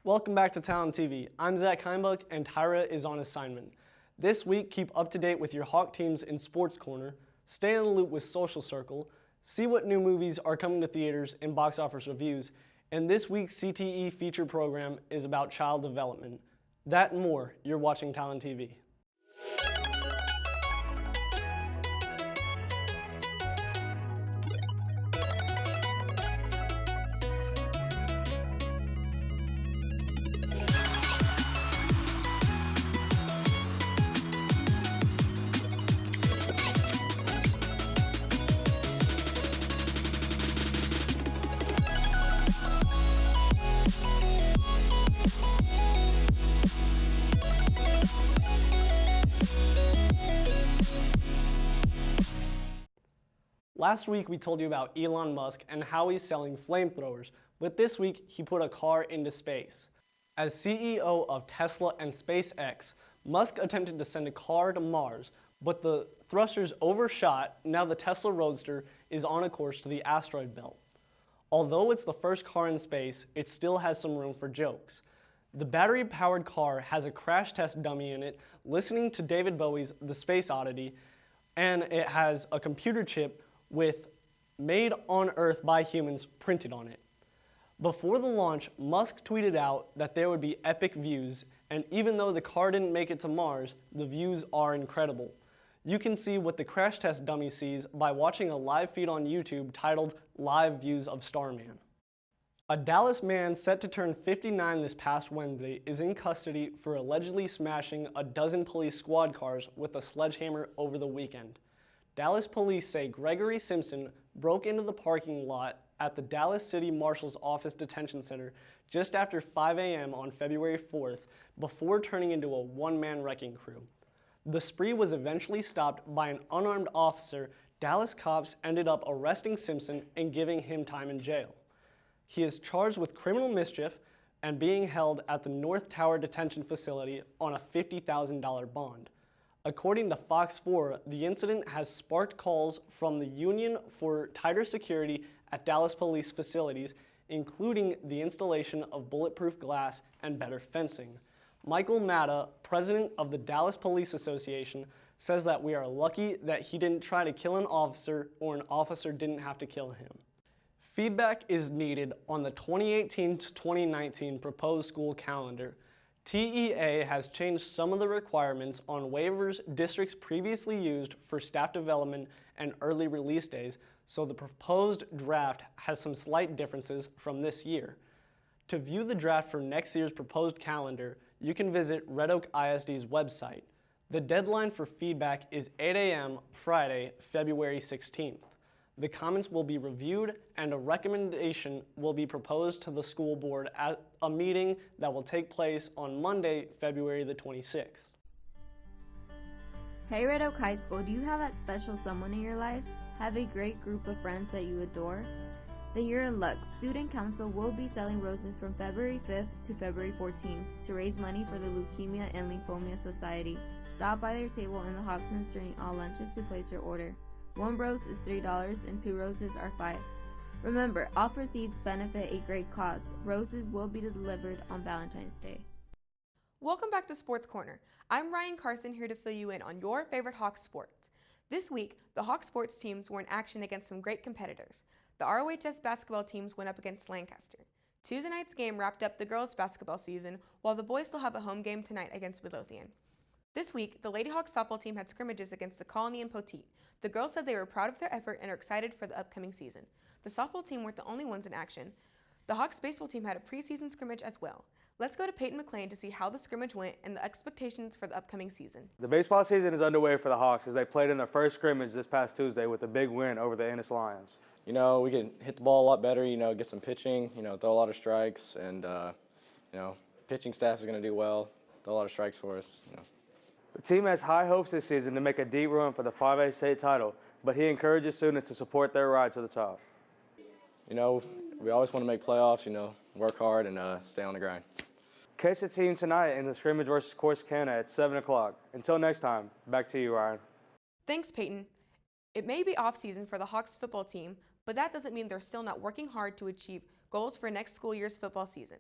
Welcome back to TalonTV. I'm Zach Heimbuck and Tyra is on assignment. This week, keep up to date with your Hawk teams in Sports Corner, stay in the loop with Social Circle, see what new movies are coming to theaters and box office reviews, and this week's CTE feature program is about child development. That and more, you're watching TalonTV. Last week we told you about Elon Musk and how he's selling flamethrowers, but this week he put a car into space. As CEO of Tesla and SpaceX, Musk attempted to send a car to Mars, but the thrusters overshot. Now the Tesla Roadster is on a course to the asteroid belt. Although it's the first car in space, it still has some room for jokes. The battery-powered car has a crash test dummy in it, listening to David Bowie's The Space Oddity, and it has a computer chip with "Made on Earth by Humans" printed on it. Before the launch, Musk tweeted out that there would be epic views, and even though the car didn't make it to Mars, the views are incredible. You can see what the crash test dummy sees by watching a live feed on YouTube titled "Live Views of Starman." A Dallas man set to turn 59 this past Wednesday is in custody for allegedly smashing a dozen police squad cars with a sledgehammer over the weekend. Dallas police say Gregory Simpson broke into the parking lot at the Dallas City Marshal's Office Detention Center just after 5 a.m. on February 4th before turning into a one-man wrecking crew. The spree was eventually stopped by an unarmed officer. Dallas cops ended up arresting Simpson and giving him time in jail. He is charged with criminal mischief and being held at the North Tower Detention Facility on a $50,000 bond. According to Fox 4, the incident has sparked calls from the Union for tighter security at Dallas police facilities, including the installation of bulletproof glass and better fencing. Michael Matta, president of the Dallas Police Association, says that we are lucky that he didn't try to kill an officer or an officer didn't have to kill him. Feedback is needed on the 2018 to 2019 proposed school calendar. TEA has changed some of the requirements on waivers districts previously used for staff development and early release days, so the proposed draft has some slight differences from this year. To view the draft for next year's proposed calendar, you can visit Red Oak ISD's website. The deadline for feedback is 8 a.m. Friday, February 16th. The comments will be reviewed and a recommendation will be proposed to the school board at a meeting that will take place on Monday, February the 26th. Hey Red Oak High School, do you have that special someone in your life? Have a great group of friends that you adore? Then you're in luck. Student Council will be selling roses from February 5th to February 14th to raise money for the Leukemia and Lymphoma Society. Stop by their table in the Hoxtons during all lunches to place your order. 1 rose is $3 and 2 roses are $5. Remember, all proceeds benefit a great cause. Roses will be delivered on Valentine's Day. Welcome back to Sports Corner. I'm Ryan Carson here to fill you in on your favorite Hawks sports. This week, the Hawks sports teams were in action against some great competitors. The ROHS basketball teams went up against Lancaster. Tuesday night's game wrapped up the girls' basketball season, while the boys still have a home game tonight against Midlothian. This week, the Lady Hawks softball team had scrimmages against the Colony and Poteet. The girls said they were proud of their effort and are excited for the upcoming season. The softball team weren't the only ones in action. The Hawks baseball team had a preseason scrimmage as well. Let's go to Peyton McLean to see how the scrimmage went and the expectations for the upcoming season. The baseball season is underway for the Hawks as they played in their first scrimmage this past Tuesday with a big win over the Ennis Lions. We can hit the ball a lot better, get some pitching, throw a lot of strikes, and, pitching staff is going to do well, throw a lot of strikes for us, The team has high hopes this season to make a deep run for the 5A state title, but he encourages students to support their ride to the top. We always want to make playoffs, work hard and stay on the grind. Catch the team tonight in the scrimmage versus Corsicana at 7 o'clock. Until next time, back to you, Ryan. Thanks, Peyton. It may be off-season for the Hawks football team, but that doesn't mean they're still not working hard to achieve goals for next school year's football season.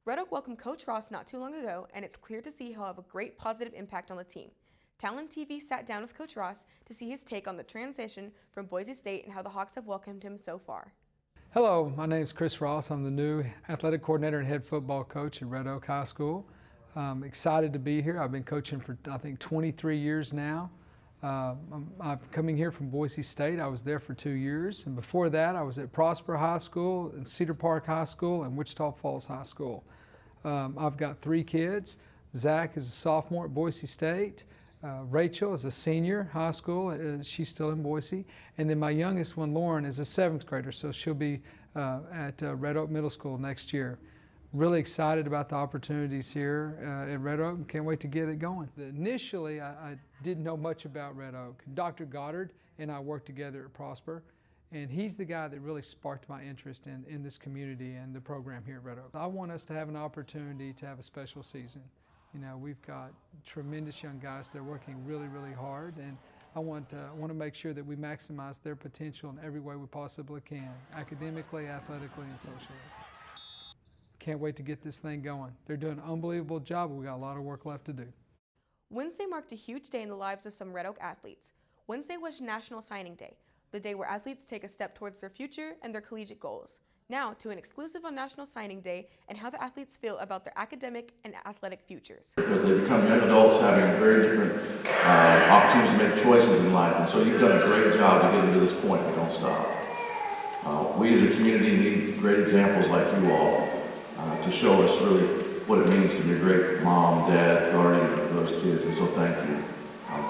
Red Oak welcomed Coach Ross not too long ago, and it's clear to see he'll have a great positive impact on the team. TalonTV sat down with Coach Ross to see his take on the transition from Boise State and how the Hawks have welcomed him so far. Hello, my name is Chris Ross. I'm the new athletic coordinator and head football coach at Red Oak High School. I'm excited to be here. I've been coaching for, I think, 23 years now. I'm coming here from Boise State. I was there for 2 years, and before that I was at Prosper High School, and Cedar Park High School, and Wichita Falls High School. I've got 3 kids. Zach is a sophomore at Boise State. Rachel is a senior high school. She's still in Boise. And then my youngest one, Lauren, is a 7th grader, so she'll be at Red Oak Middle School next year. Really excited about the opportunities here at Red Oak and can't wait to get it going. Initially, I didn't know much about Red Oak. Dr. Goddard and I worked together at Prosper, and he's the guy that really sparked my interest in this community and the program here at Red Oak. I want us to have an opportunity to have a special season. You know, we've got tremendous young guys. They're working really, really hard, and I want to make sure that we maximize their potential in every way we possibly can, academically, athletically, and socially. Can't wait to get this thing going. They're doing an unbelievable job, but we got a lot of work left to do. Wednesday marked a huge day in the lives of some Red Oak athletes. Wednesday was National Signing Day, the day where athletes take a step towards their future and their collegiate goals. Now to an exclusive on National Signing Day and how the athletes feel about their academic and athletic futures. Because they become young adults having very different opportunities to make choices in life, and so you've done a great job to get them to this point, but don't stop. We as a community need great examples like you all to show us really what it means to be a great mom, dad, guardian of those kids, and so thank you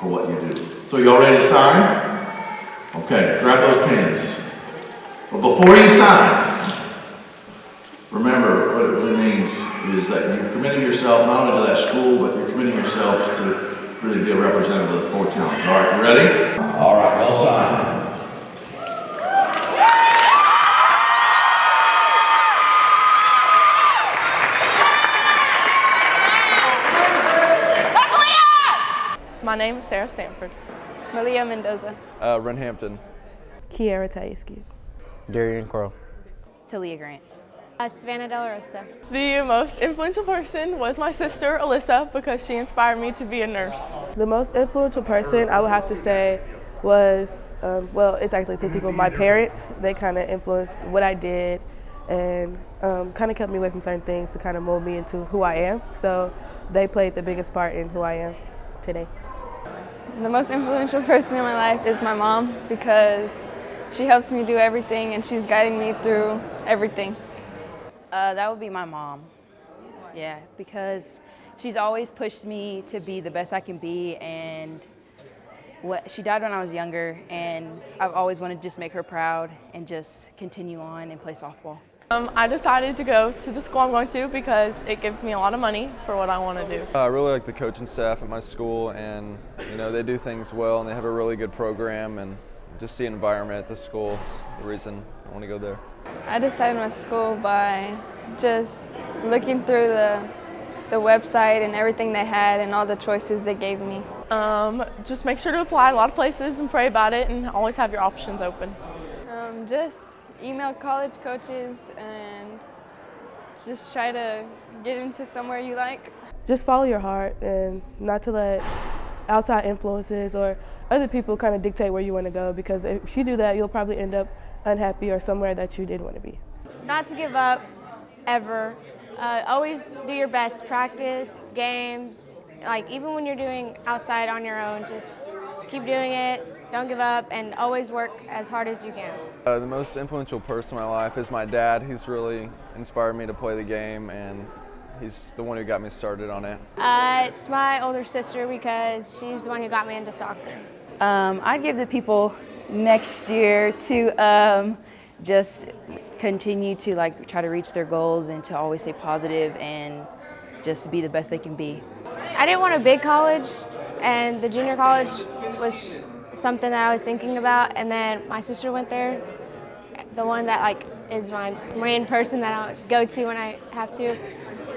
for what you do. So you all ready to sign? Okay, grab those pens. But before you sign, remember what it really means is that you're committing yourself not only to that school, but you're committing yourselves to really be a representative of the 4 towns. All right, you ready? All right, well signed. My name is Sarah Stanford. Malia Mendoza. Renhampton. Kiara Taiski. Darian Crow. Talia Grant. Savannah Del Rosa. The most influential person was my sister, Alyssa, because she inspired me to be a nurse. The most influential person I would have to say was, well, it's actually 2 people. My parents, they kind of influenced what I did and kind of kept me away from certain things to kind of mold me into who I am. So they played the biggest part in who I am today. The most influential person in my life is my mom because she helps me do everything and she's guiding me through everything. That would be my mom. Yeah, because she's always pushed me to be the best I can be, and she died when I was younger, and I've always wanted to just make her proud and just continue on and play softball. I decided to go to the school I'm going to because it gives me a lot of money for what I want to do. I really like the coaching staff at my school, and you know, they do things well and they have a really good program, and just the environment at the school is the reason I want to go there. I decided my school by just looking through the website and everything they had and all the choices they gave me. Just make sure to apply a lot of places and pray about it and always have your options open. Just email college coaches and just try to get into somewhere you like. Just follow your heart and not to let outside influences or other people kind of dictate where you want to go, because if you do that, you'll probably end up unhappy or somewhere that you did want to be. Not to give up, ever. Always do your best. Practice, games, like even when you're doing outside on your own, just keep doing it. Don't give up, and always work as hard as you can. The most influential person in my life is my dad. He's really inspired me to play the game, and he's the one who got me started on it. It's my older sister because she's the one who got me into soccer. I'd give the people next year to just continue to try to reach their goals and to always stay positive and just be the best they can be. I didn't want a big college, and the junior college was something that I was thinking about, and then my sister went there, the one that is my main person that I go to when I have to.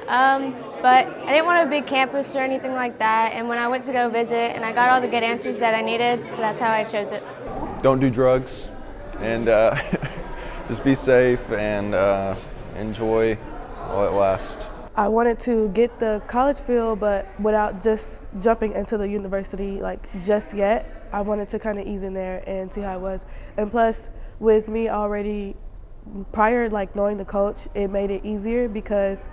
But I didn't want a big campus or anything like that, and when I went to go visit, and I got all the good answers that I needed, so that's how I chose it. Don't do drugs, and just be safe and enjoy while it lasts. I wanted to get the college feel, but without just jumping into the university like just yet. I wanted to kind of ease in there and see how it was. And plus, with me already prior like knowing the coach, it made it easier because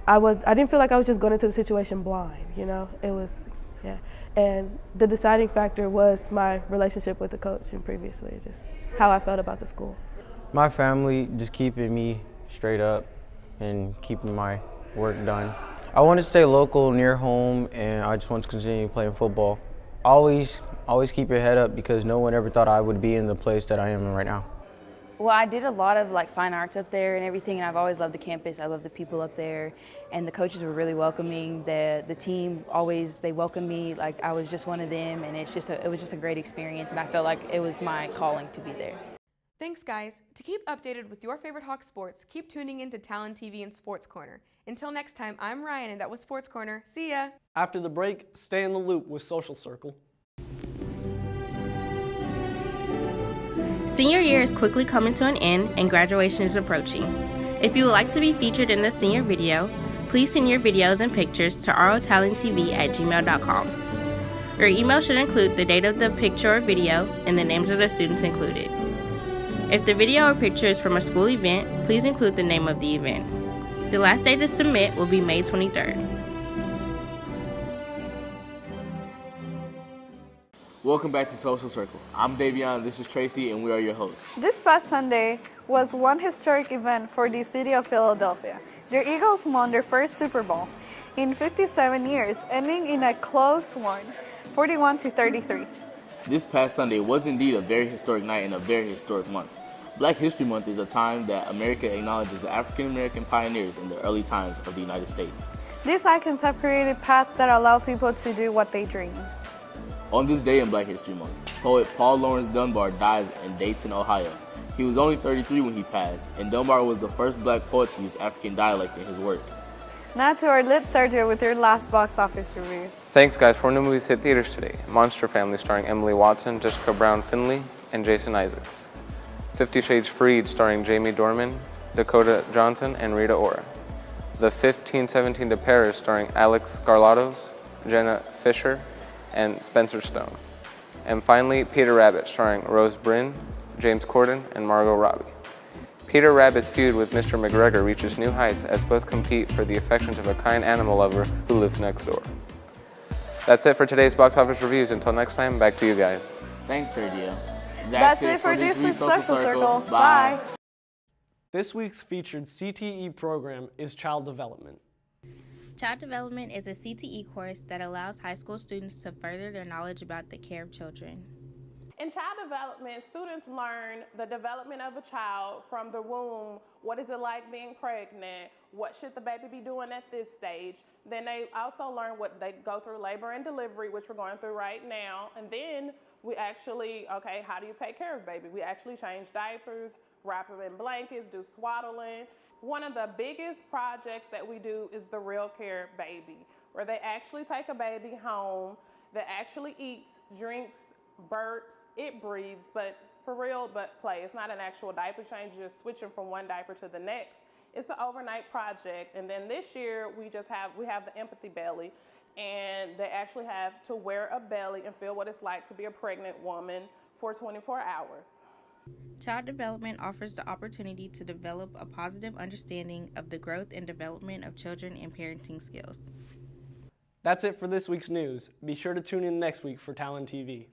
I didn't feel like I was just going into the situation blind, you know? It was, yeah. And the deciding factor was my relationship with the coach and previously, just how I felt about the school. My family just keeping me straight up and keeping my work done. I want to stay local, near home, and I just want to continue playing football. Always keep your head up because no one ever thought I would be in the place that I am in right now. Well, I did a lot of like fine arts up there and everything, and I've always loved the campus. I love the people up there, and the coaches were really welcoming. The team they welcomed me like I was just one of them, and it was just a great experience, and I felt like it was my calling to be there. Thanks, guys. To keep updated with your favorite Hawk sports, keep tuning in to TalonTV and Sports Corner. Until next time, I'm Ryan, and that was Sports Corner. See ya! After the break, stay in the loop with Social Circle. Senior year is quickly coming to an end and graduation is approaching. If you would like to be featured in the senior video, please send your videos and pictures to rotalontv@gmail.com. Your email should include the date of the picture or video and the names of the students included. If the video or picture is from a school event, please include the name of the event. The last day to submit will be May 23rd. Welcome back to Social Circle. I'm Davion, this is Tracy, and we are your hosts. This past Sunday was one historic event for the city of Philadelphia. The Eagles won their first Super Bowl in 57 years, ending in a close one, 41-33. This past Sunday was indeed a very historic night and a very historic month. Black History Month is a time that America acknowledges the African American pioneers in the early times of the United States. These icons have created paths that allow people to do what they dream. On this day in Black History Month, poet Paul Laurence Dunbar dies in Dayton, Ohio. He was only 33 when he passed, and Dunbar was the first black poet to use African dialect in his work. Now to our lit Sergio with your last box office review. Thanks guys, 4 new movies hit theaters today. Monster Family starring Emily Watson, Jessica Brown Finley, and Jason Isaacs. 50 Shades Freed starring Jamie Dornan, Dakota Johnson, and Rita Ora. The 1517 to Paris starring Alex Garlados, Jenna Fisher, and Spencer Stone. And finally, Peter Rabbit starring Rose Byrne, James Corden, and Margot Robbie. Peter Rabbit's feud with Mr. McGregor reaches new heights as both compete for the affections of a kind animal lover who lives next door. That's it for today's box office reviews. Until next time, back to you guys. Thanks, Sergio. That's it for this week's Social Circle. Bye. This week's featured CTE program is Child Development. Child Development is a CTE course that allows high school students to further their knowledge about the care of children. In child development, students learn the development of a child from the womb. What is it like being pregnant? What should the baby be doing at this stage? Then they also learn what they go through labor and delivery, which we're going through right now. And then we actually, okay, how do you take care of baby? We actually change diapers, wrap them in blankets, do swaddling. One of the biggest projects that we do is the Real Care Baby, where they actually take a baby home that actually eats, drinks, burps, it breathes, but for real, but play. It's not an actual diaper change, you're just switching from one diaper to the next. It's an overnight project. And then this year we have the Empathy Belly, and they actually have to wear a belly and feel what it's like to be a pregnant woman for 24 hours. Child Development offers the opportunity to develop a positive understanding of the growth and development of children and parenting skills. That's it for this week's news. Be sure to tune in next week for TalonTV.